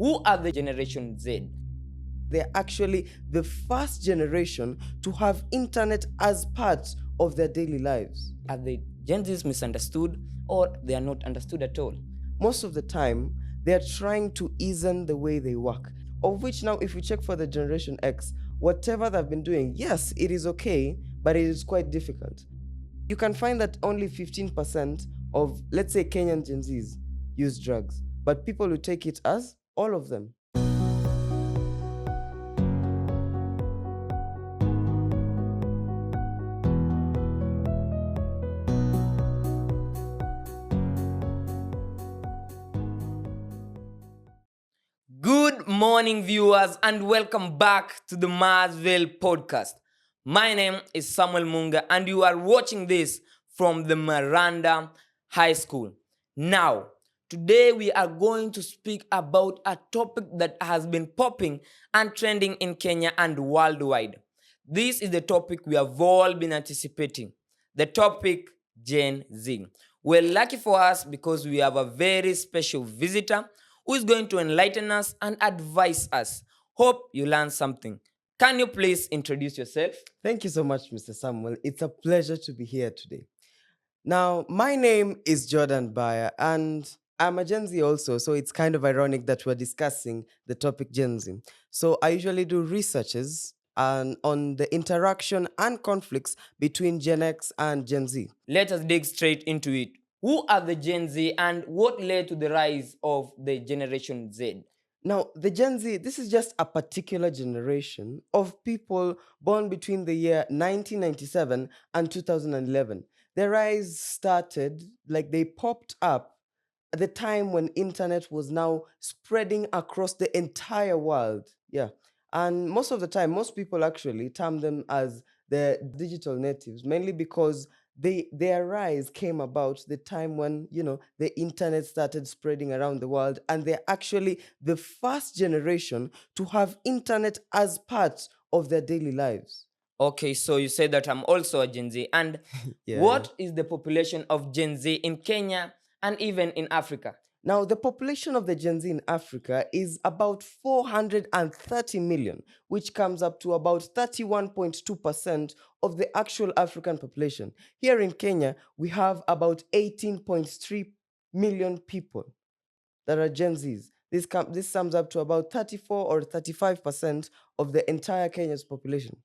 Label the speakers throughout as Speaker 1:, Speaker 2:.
Speaker 1: Who are the Generation Z?
Speaker 2: They're actually the first generation to have internet as part of their daily lives.
Speaker 1: Are the Gen Zs misunderstood or they are not understood at all?
Speaker 2: Most of the time, they're trying to easen the way they work. Of which now, if we check for the Generation X, whatever they've been doing, yes, it is okay, but it is quite difficult. You can find that only 15% of, let's say, Kenyan Gen Zs use drugs, but people who take it as all of them.
Speaker 1: Good morning, viewers, and welcome back to the Marsville podcast. My name is Samuel Munga, and you are watching this from the Maranda High School. Now, today we are going to speak about a topic that has been popping and trending in Kenya and worldwide. This is the topic we have all been anticipating. The topic Gen Z. We're lucky for us because we have a very special visitor who is going to enlighten us and advise us. Hope you learn something. Can you please introduce yourself?
Speaker 2: Thank you so much, Mr. Samuel. It's a pleasure to be here today. Now, my name is Jordan Bayer, and I'm a Gen Z also, so it's kind of ironic that we're discussing the topic Gen Z. So I usually do researches on the interaction and conflicts between Gen X and Gen Z.
Speaker 1: Let us dig straight into it. Who are the Gen Z and what led to the rise of the Generation Z?
Speaker 2: Now, the Gen Z, this is just a particular generation of people born between the year 1997 and 2011. Their rise started, like they popped up at the time when internet was now spreading across the entire world. Yeah. And most of the time, most people actually term them as the digital natives, mainly because their rise came about the time when the internet started spreading around the world, and they're actually the first generation to have internet as part of their daily lives.
Speaker 1: Okay, so you say that I'm also a Gen Z. And
Speaker 2: Yeah,
Speaker 1: what is the population of Gen Z in Kenya and even in Africa?
Speaker 2: Now, the population of the Gen Z in Africa is about 430 million, which comes up to about 31.2% of the actual African population. Here in Kenya, we have about 18.3 million people that are Gen Zs. This sums up to about 34 or 35% of the entire Kenya's population.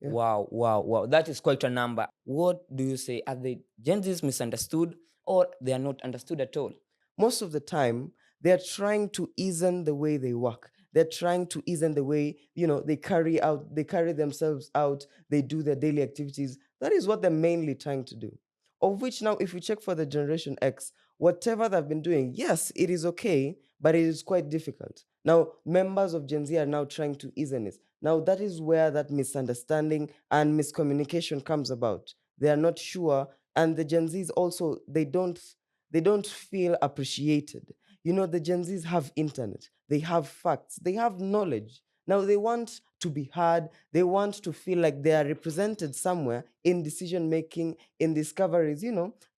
Speaker 2: Yeah.
Speaker 1: Wow. That is quite a number. What do you say? Are the Gen Zs misunderstood or they are not understood at all?
Speaker 2: Most of the time, they're trying to easen the way they work. They're trying to easen the way, they carry themselves out, they do their daily activities. That is what they're mainly trying to do. Of which now, if we check for the Generation X, whatever they've been doing, yes, it is okay, but it is quite difficult. Now, members of Gen Z are now trying to easen it. Now, that is where that misunderstanding and miscommunication comes about. They are not sure, and the Gen Zs also, they don't feel appreciated. The Gen Zs have internet, they have facts, they have knowledge. Now they want to be heard, they want to feel like they are represented somewhere in decision making, in discoveries.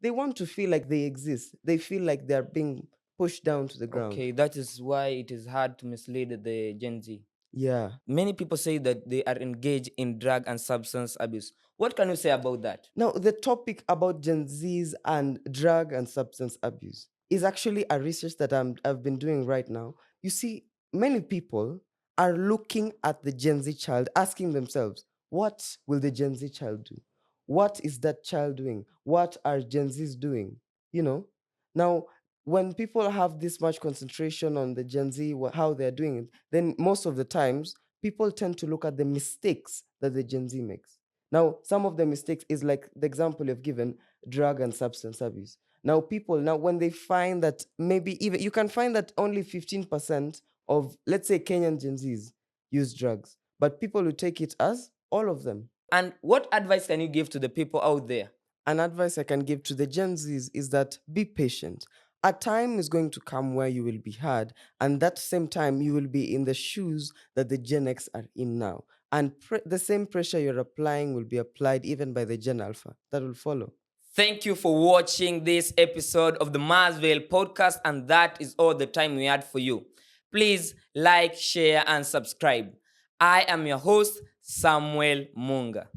Speaker 2: They want to feel like they exist. They feel like they're being pushed down to the ground.
Speaker 1: Okay, that is why it is hard to mislead the Gen Z.
Speaker 2: Yeah.
Speaker 1: Many people say that they are engaged in drug and substance abuse. What can you say about that?
Speaker 2: Now, the topic about Gen Zs and drug and substance abuse is actually a research that I've been doing right now. You see, many people are looking at the Gen Z child, asking themselves, what will the Gen Z child do? What is that child doing? What are Gen Zs doing? You know? Now, when people have this much concentration on the Gen Z, how they're doing it, then most of the times, people tend to look at the mistakes that the Gen Z makes. Now, some of the mistakes is like the example you've given, drug and substance abuse. Now, when they find that maybe even you can find that only 15% of, let's say, Kenyan Gen Zs use drugs, but people who take it as all of them.
Speaker 1: And what advice can you give to the people out there?
Speaker 2: An advice I can give to the Gen Zs is that be patient. A time is going to come where you will be heard, and that same time you will be in the shoes that the Gen X are in now. And the same pressure you're applying will be applied even by the Gen Alpha that will follow.
Speaker 1: Thank you for watching this episode of the Marsville podcast, and that is all the time we had for you. Please like, share, and subscribe. I am your host, Samuel Munga.